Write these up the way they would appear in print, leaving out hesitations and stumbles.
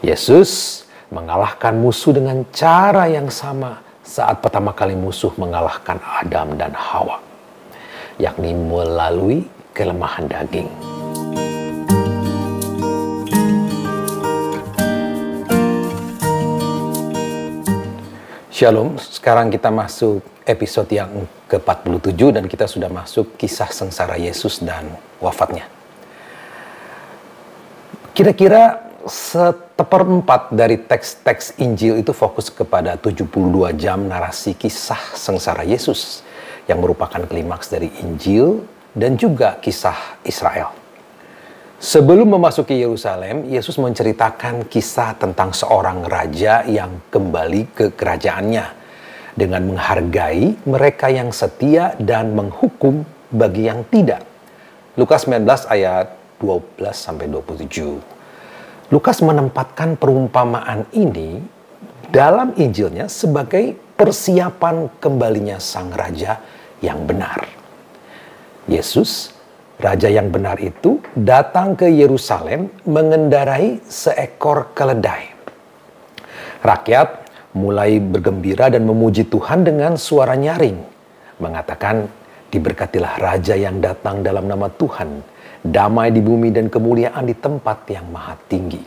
Yesus mengalahkan musuh dengan cara yang sama saat pertama kali musuh mengalahkan Adam dan Hawa, yakni melalui kelemahan daging. Shalom, sekarang kita masuk episode yang ke-47 dan kita sudah masuk kisah sengsara Yesus dan wafatnya. Kira-kira seperempat dari teks-teks Injil itu fokus kepada 72 jam narasi kisah sengsara Yesus yang merupakan klimaks dari Injil dan juga kisah Israel. Sebelum memasuki Yerusalem, Yesus menceritakan kisah tentang seorang raja yang kembali ke kerajaannya dengan menghargai mereka yang setia dan menghukum bagi yang tidak. Lukas 19 ayat 12-27. Lukas menempatkan perumpamaan ini dalam Injilnya sebagai persiapan kembalinya sang raja yang benar. Yesus, raja yang benar itu, datang ke Yerusalem mengendarai seekor keledai. Rakyat mulai bergembira dan memuji Tuhan dengan suara nyaring, mengatakan, "Diberkatilah raja yang datang dalam nama Tuhan, damai di bumi dan kemuliaan di tempat yang maha tinggi."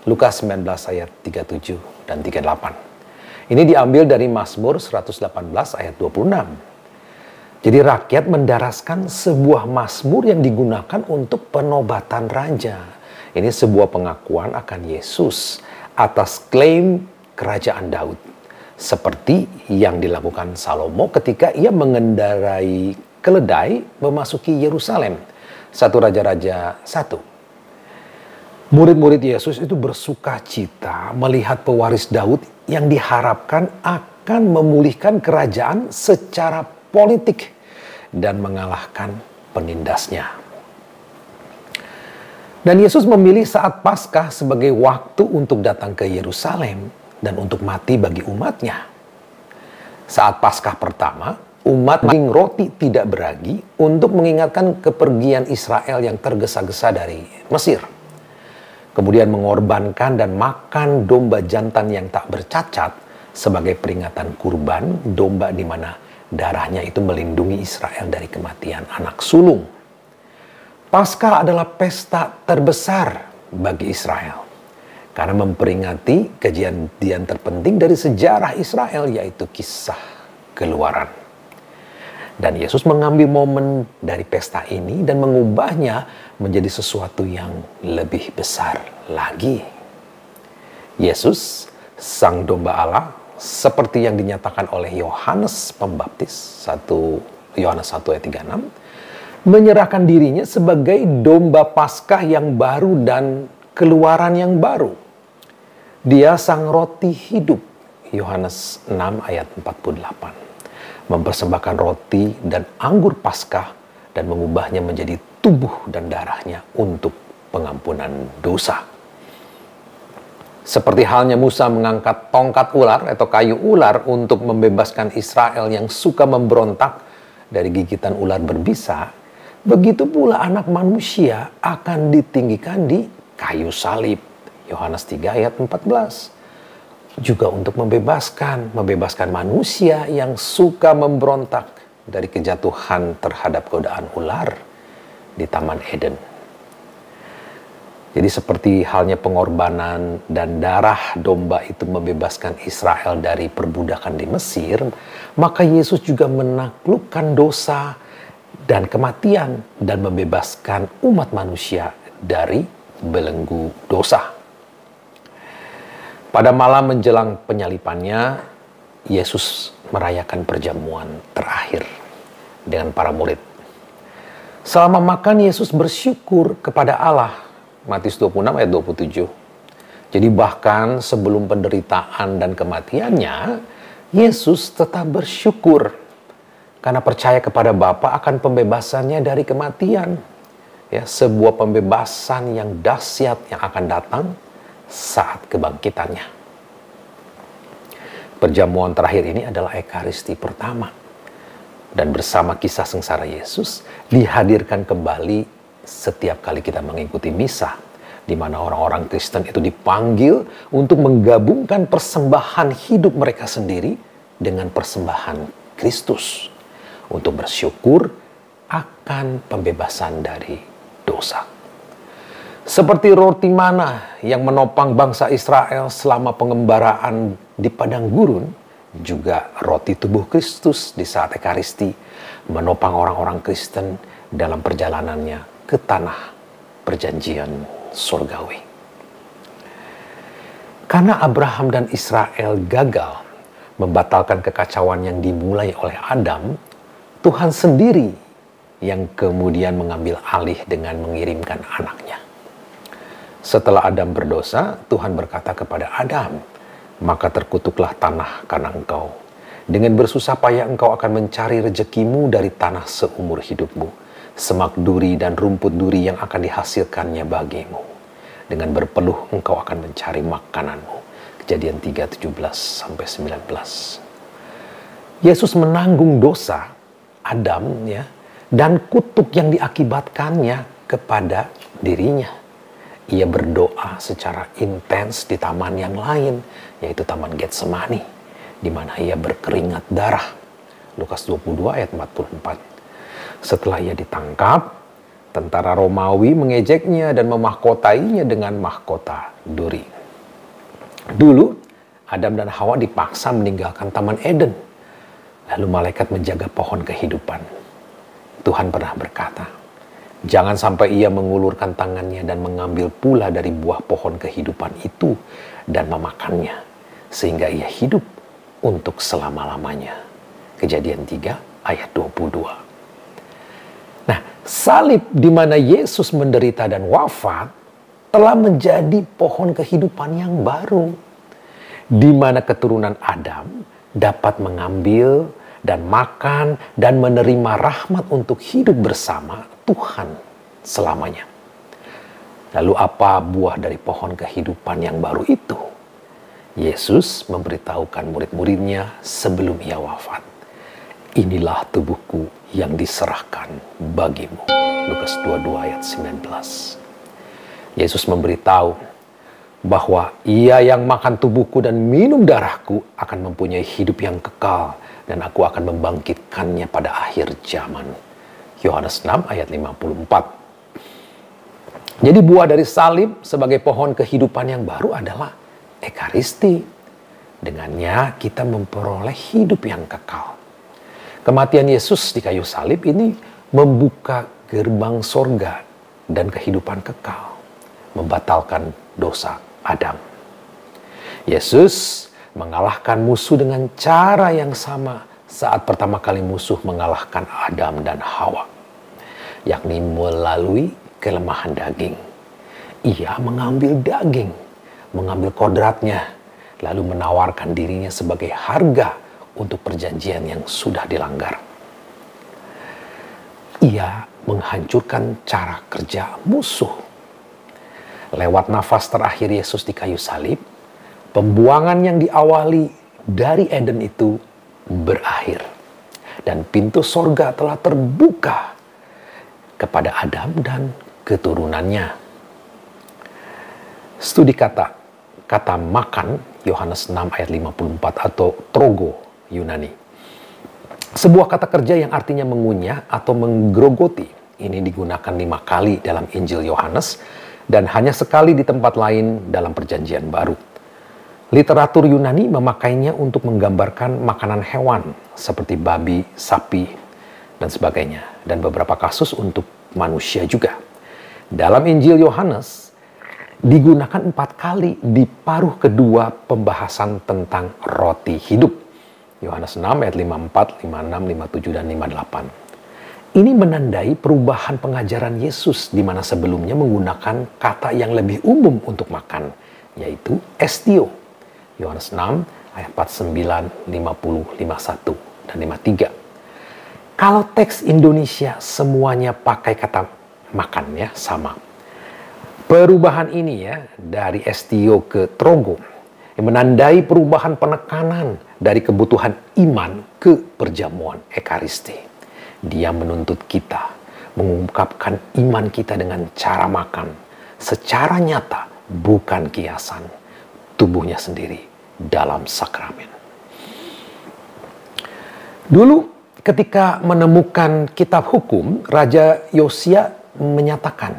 Lukas 19 ayat 37 dan 38. Ini diambil dari Mazmur 118 ayat 26. Jadi rakyat mendaraskan sebuah mazmur yang digunakan untuk penobatan raja. Ini sebuah pengakuan akan Yesus atas klaim kerajaan Daud. Seperti yang dilakukan Salomo ketika ia mengendarai keledai memasuki Yerusalem. 1 Raja-Raja 1. Murid-murid Yesus itu bersuka cita melihat pewaris Daud yang diharapkan akan memulihkan kerajaan secara politik dan mengalahkan penindasnya. Dan Yesus memilih saat Paskah sebagai waktu untuk datang ke Yerusalem dan untuk mati bagi umatnya. Saat Paskah pertama, umat mengiring roti tidak beragi untuk mengingatkan kepergian Israel yang tergesa-gesa dari Mesir. Kemudian mengorbankan dan makan domba jantan yang tak bercacat sebagai peringatan kurban domba di mana darahnya itu melindungi Israel dari kematian anak sulung. Paskah adalah pesta terbesar bagi Israel karena memperingati kejadian terpenting dari sejarah Israel, yaitu kisah Keluaran. Dan Yesus mengambil momen dari pesta ini dan mengubahnya menjadi sesuatu yang lebih besar lagi. Yesus, Sang Domba Allah, seperti yang dinyatakan oleh Yohanes Pembaptis, Yohanes 1 ayat 36, menyerahkan dirinya sebagai domba Paskah yang baru dan keluaran yang baru. Dia sang roti hidup, Yohanes 6 ayat 48. Mempersembahkan roti dan anggur Paskah dan mengubahnya menjadi tubuh dan darahnya untuk pengampunan dosa. Seperti halnya Musa mengangkat tongkat ular atau kayu ular untuk membebaskan Israel yang suka memberontak dari gigitan ular berbisa, begitu pula anak manusia akan ditinggikan di kayu salib. Yohanes 3 ayat 14. Juga untuk membebaskan manusia yang suka memberontak dari kejatuhan terhadap godaan ular di Taman Eden. Jadi seperti halnya pengorbanan dan darah domba itu membebaskan Israel dari perbudakan di Mesir, maka Yesus juga menaklukkan dosa dan kematian dan membebaskan umat manusia dari belenggu dosa. Pada malam menjelang penyalipannya, Yesus merayakan perjamuan terakhir dengan para murid. Selama makan, Yesus bersyukur kepada Allah. Matius 26 ayat 27. Jadi bahkan sebelum penderitaan dan kematiannya, Yesus tetap bersyukur karena percaya kepada Bapa akan pembebasannya dari kematian. Ya, sebuah pembebasan yang dahsyat yang akan datang saat kebangkitannya. Perjamuan terakhir ini adalah Ekaristi pertama. Dan bersama kisah sengsara Yesus dihadirkan kembali setiap kali kita mengikuti misa, di mana orang-orang Kristen itu dipanggil untuk menggabungkan persembahan hidup mereka sendiri dengan persembahan Kristus untuk bersyukur akan pembebasan dari dosa. Seperti roti mana yang menopang bangsa Israel selama pengembaraan di padang gurun, juga roti tubuh Kristus di saat Ekaristi menopang orang-orang Kristen dalam perjalanannya ke tanah perjanjian surgawi. Karena Abraham dan Israel gagal membatalkan kekacauan yang dimulai oleh Adam, Tuhan sendiri yang kemudian mengambil alih dengan mengirimkan anaknya. Setelah Adam berdosa, Tuhan berkata kepada Adam, "Maka terkutuklah tanah karena engkau. Dengan bersusah payah engkau akan mencari rezekimu dari tanah seumur hidupmu. Semak duri dan rumput duri yang akan dihasilkannya bagimu. Dengan berpeluh engkau akan mencari makananmu." Kejadian 3:17-19. Yesus menanggung dosa Adam dan kutuk yang diakibatkannya kepada dirinya. Ia berdoa secara intens di taman yang lain, yaitu Taman Getsemani, di mana ia berkeringat darah. Lukas 22 ayat 44. Setelah ia ditangkap, tentara Romawi mengejeknya dan memahkotainya dengan mahkota duri. Dulu, Adam dan Hawa dipaksa meninggalkan Taman Eden. Lalu malaikat menjaga pohon kehidupan. Tuhan pernah berkata, "Jangan sampai ia mengulurkan tangannya dan mengambil pula dari buah pohon kehidupan itu dan memakannya, sehingga ia hidup untuk selama-lamanya." Kejadian 3 ayat 22. Nah, salib di mana Yesus menderita dan wafat telah menjadi pohon kehidupan yang baru, di mana keturunan Adam dapat mengambil dan makan dan menerima rahmat untuk hidup bersama Tuhan selamanya. Lalu apa buah dari pohon kehidupan yang baru itu? Yesus memberitahukan murid-muridnya sebelum ia wafat, "Inilah tubuhku yang diserahkan bagimu." Lukas 22 ayat 19. Yesus memberitahu bahwa ia yang makan tubuhku dan minum darahku akan mempunyai hidup yang kekal, dan aku akan membangkitkannya pada akhir zaman. Yohanes 6 ayat 54. Jadi buah dari salib sebagai pohon kehidupan yang baru adalah Ekaristi. Dengannya kita memperoleh hidup yang kekal. Kematian Yesus di kayu salib ini membuka gerbang sorga dan kehidupan kekal, membatalkan dosa Adam. Yesus mengalahkan musuh dengan cara yang sama saat pertama kali musuh mengalahkan Adam dan Hawa, yakni melalui kelemahan daging. Ia mengambil daging, mengambil kodratnya, lalu menawarkan dirinya sebagai harga untuk perjanjian yang sudah dilanggar. Ia menghancurkan cara kerja musuh. Lewat nafas terakhir Yesus di kayu salib, pembuangan yang diawali dari Eden itu berakhir. Dan pintu sorga telah terbuka kepada Adam dan keturunannya. Studi kata makan, Yohanes 6 ayat 54 atau trogo Yunani. Sebuah kata kerja yang artinya mengunyah atau menggerogoti. Ini digunakan 5 kali dalam Injil Yohanes dan hanya sekali di tempat lain dalam Perjanjian Baru. Literatur Yunani memakainya untuk menggambarkan makanan hewan seperti babi, sapi, dan sebagainya. Dan beberapa kasus untuk manusia juga. Dalam Injil Yohanes digunakan 4 kali di paruh kedua pembahasan tentang roti hidup. Yohanes 6 ayat 54, 56, 57, dan 58. Ini menandai perubahan pengajaran Yesus di mana sebelumnya menggunakan kata yang lebih umum untuk makan, yaitu estio. Yohanes 6 ayat 49, 50, 51, dan 53. Kalau teks Indonesia semuanya pakai kata makan ya, sama. Perubahan ini ya dari estio ke trogo yang menandai perubahan penekanan dari kebutuhan iman ke perjamuan Ekaristi. Dia menuntut kita mengungkapkan iman kita dengan cara makan secara nyata, bukan kiasan, tubuhnya sendiri dalam sakramen. Dulu ketika menemukan kitab hukum, Raja Yosia menyatakan,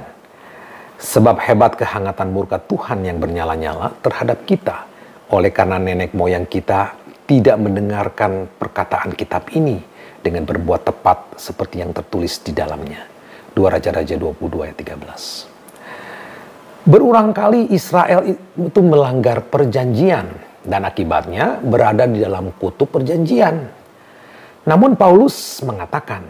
sebab hebat kehangatan murka Tuhan yang bernyala-nyala terhadap kita, oleh karena nenek moyang kita tidak mendengarkan perkataan kitab ini dengan berbuat tepat seperti yang tertulis di dalamnya. 2 Raja-Raja 22 ayat 13. Berulang kali Israel itu melanggar perjanjian dan akibatnya berada di dalam kutub perjanjian. Namun Paulus mengatakan,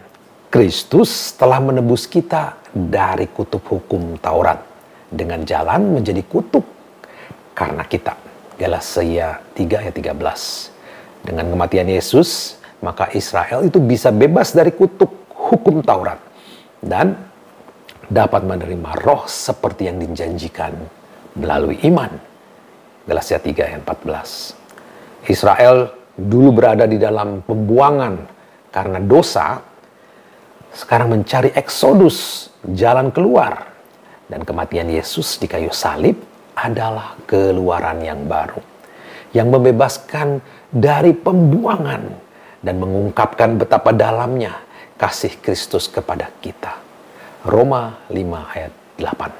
Kristus telah menebus kita dari kutub hukum Taurat dengan jalan menjadi kutub karena kita. Galatia 3 ayat 13. Dengan kematian Yesus, maka Israel itu bisa bebas dari kutub hukum Taurat dan dapat menerima roh seperti yang dijanjikan melalui iman. Galatia 3 ayat 14. Israel dulu berada di dalam pembuangan karena dosa, sekarang mencari eksodus, jalan keluar. Dan kematian Yesus di kayu salib adalah keluaran yang baru, yang membebaskan dari pembuangan dan mengungkapkan betapa dalamnya kasih Kristus kepada kita. Roma 5 ayat 8.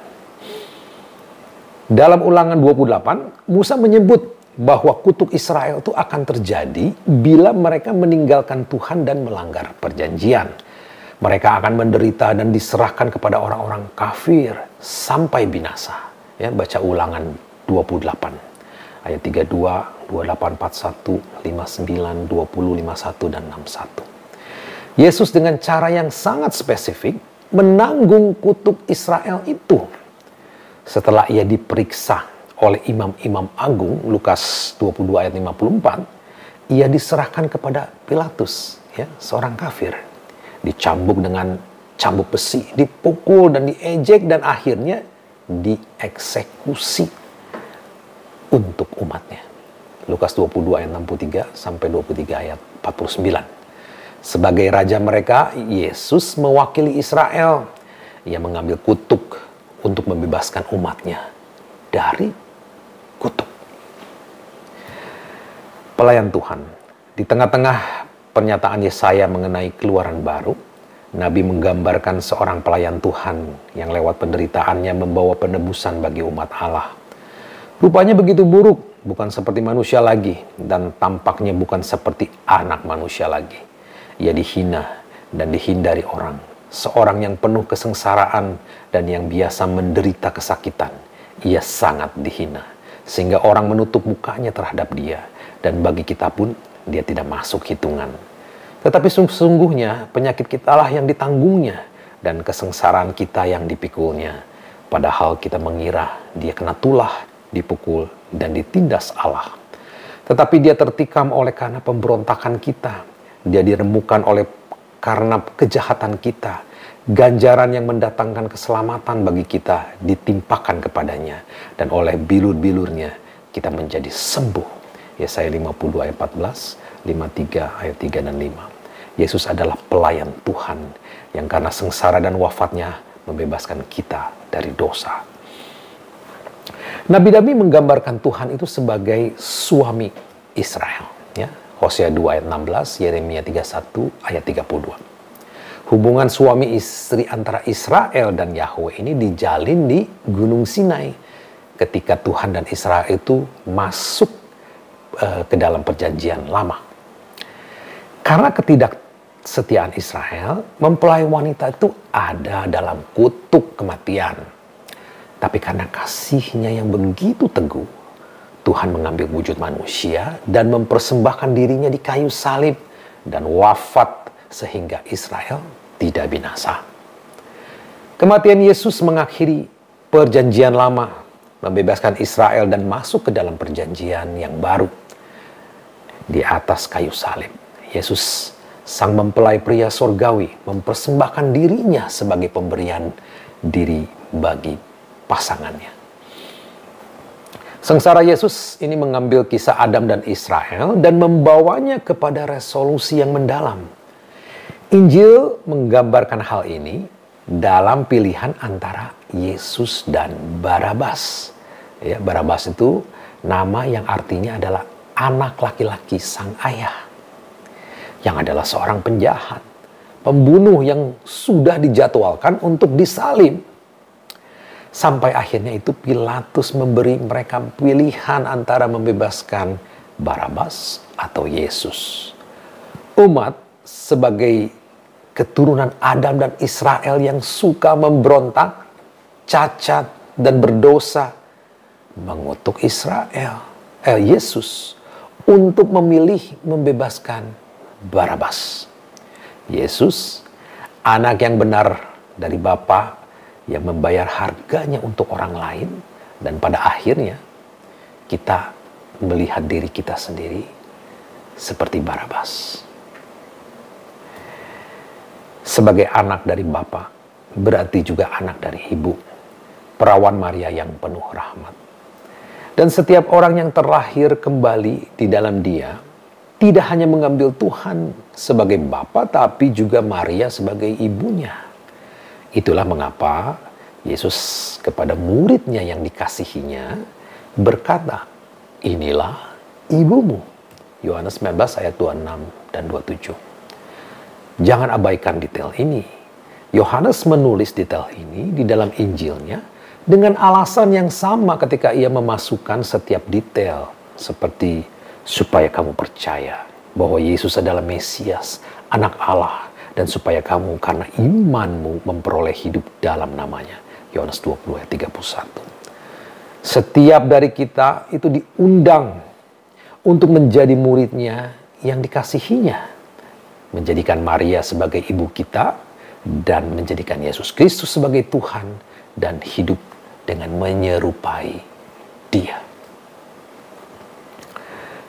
Dalam Ulangan 28, Musa menyebut bahwa kutuk Israel itu akan terjadi bila mereka meninggalkan Tuhan dan melanggar perjanjian. Mereka akan menderita dan diserahkan kepada orang-orang kafir sampai binasa. Ya, baca Ulangan 28 ayat 32, 28, 41, 59, 20, 51 dan 61. Yesus dengan cara yang sangat spesifik menanggung kutuk Israel itu. Setelah ia diperiksa oleh imam-imam agung, Lukas 22 ayat 54, ia diserahkan kepada Pilatus, ya, seorang kafir. Dicambuk dengan cambuk besi, dipukul dan diejek dan akhirnya dieksekusi untuk umatnya. Lukas 22 ayat 63 sampai 23 ayat 49. Sebagai raja mereka, Yesus mewakili Israel. Ia mengambil kutuk untuk membebaskan umatnya dari kutuk. Pelayan Tuhan, di tengah-tengah pernyataan Yesaya mengenai keluaran baru, Nabi menggambarkan seorang pelayan Tuhan yang lewat penderitaannya membawa penebusan bagi umat Allah. Rupanya begitu buruk, bukan seperti manusia lagi, dan tampaknya bukan seperti anak manusia lagi. Ia dihina dan dihindari orang, seorang yang penuh kesengsaraan dan yang biasa menderita kesakitan. Ia sangat dihina, sehingga orang menutup mukanya terhadap dia, dan bagi kita pun dia tidak masuk hitungan. Tetapi sesungguhnya penyakit kitalah yang ditanggungnya, dan kesengsaraan kita yang dipikulnya. Padahal kita mengira dia kena tulah, dipukul, dan ditindas Allah. Tetapi dia tertikam oleh karena pemberontakan kita. Dia diremukan oleh karena kejahatan kita. Ganjaran yang mendatangkan keselamatan bagi kita ditimpakan kepadanya. Dan oleh bilur-bilurnya kita menjadi sembuh. Yesaya 50 ayat 14, 53 ayat 3 dan 5. Yesus adalah pelayan Tuhan yang karena sengsara dan wafatnya membebaskan kita dari dosa. Nabi-nabi menggambarkan Tuhan itu sebagai suami Israel. Ya. Hosea 2 ayat 16, Yeremia 31 ayat 32. Hubungan suami istri antara Israel dan Yahweh ini dijalin di Gunung Sinai ketika Tuhan dan Israel itu masuk ke dalam perjanjian lama. Karena ketidaksetiaan Israel, mempelai wanita itu ada dalam kutuk kematian. Tapi karena kasihnya yang begitu teguh, Tuhan mengambil wujud manusia dan mempersembahkan dirinya di kayu salib dan wafat sehingga Israel tidak binasa. Kematian Yesus mengakhiri perjanjian lama, membebaskan Israel dan masuk ke dalam perjanjian yang baru. Di atas kayu salib, Yesus, sang mempelai pria sorgawi, mempersembahkan dirinya sebagai pemberian diri bagi pasangannya. Sengsara Yesus ini mengambil kisah Adam dan Israel dan membawanya kepada resolusi yang mendalam. Injil menggambarkan hal ini dalam pilihan antara Yesus dan Barabas. Ya, Barabas itu nama yang artinya adalah anak laki-laki sang ayah, yang adalah seorang penjahat, pembunuh yang sudah dijadwalkan untuk disalib. Sampai akhirnya itu Pilatus memberi mereka pilihan antara membebaskan Barabas atau Yesus. Umat sebagai keturunan Adam dan Israel yang suka memberontak, cacat, dan berdosa, mengutuk Yesus untuk memilih membebaskan Barabas. Yesus, anak yang benar dari Bapa, yang membayar harganya untuk orang lain, dan pada akhirnya kita melihat diri kita sendiri seperti Barabas. Sebagai anak dari Bapa, berarti juga anak dari Ibu, perawan Maria yang penuh rahmat. Dan setiap orang yang terlahir kembali di dalam Dia tidak hanya mengambil Tuhan sebagai Bapa, tapi juga Maria sebagai ibunya. Itulah mengapa Yesus kepada muridnya yang dikasihinya berkata, "Inilah ibumu." Yohanes 19 ayat 26 dan 27. Jangan abaikan detail ini. Yohanes menulis detail ini di dalam Injilnya dengan alasan yang sama ketika ia memasukkan setiap detail, seperti supaya kamu percaya bahwa Yesus adalah Mesias, anak Allah, dan supaya kamu karena imanmu memperoleh hidup dalam namanya. Yohanes 20 ayat 31. Setiap dari kita itu diundang untuk menjadi muridnya yang dikasihinya. Menjadikan Maria sebagai ibu kita dan menjadikan Yesus Kristus sebagai Tuhan dan hidup dengan menyerupai Dia.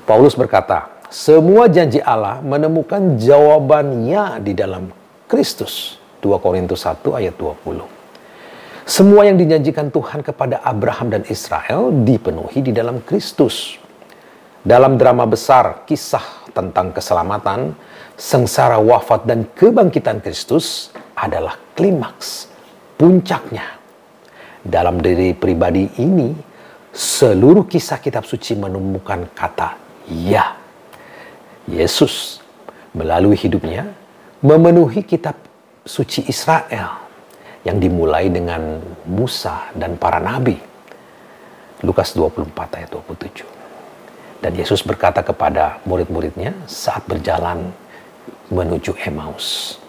Paulus berkata, semua janji Allah menemukan jawabannya di dalam Kristus. 2 Korintus 1 ayat 20. Semua yang dijanjikan Tuhan kepada Abraham dan Israel dipenuhi di dalam Kristus. Dalam drama besar kisah tentang keselamatan, sengsara, wafat, dan kebangkitan Kristus adalah klimaks, puncaknya. Dalam diri pribadi ini, seluruh kisah kitab suci menemukan kata ya. Yesus melalui hidupnya memenuhi kitab suci Israel yang dimulai dengan Musa dan para nabi. Lukas 24 ayat 27. Dan Yesus berkata kepada murid-muridnya saat berjalan menuju Emmaus,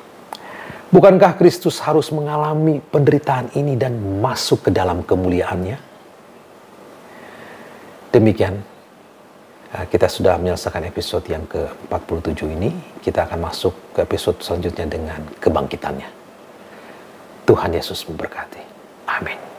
bukankah Kristus harus mengalami penderitaan ini dan masuk ke dalam kemuliaannya? Demikian, kita sudah menyelesaikan episode yang ke-47 ini. Kita akan masuk ke episode selanjutnya dengan kebangkitannya. Tuhan Yesus memberkati. Amin.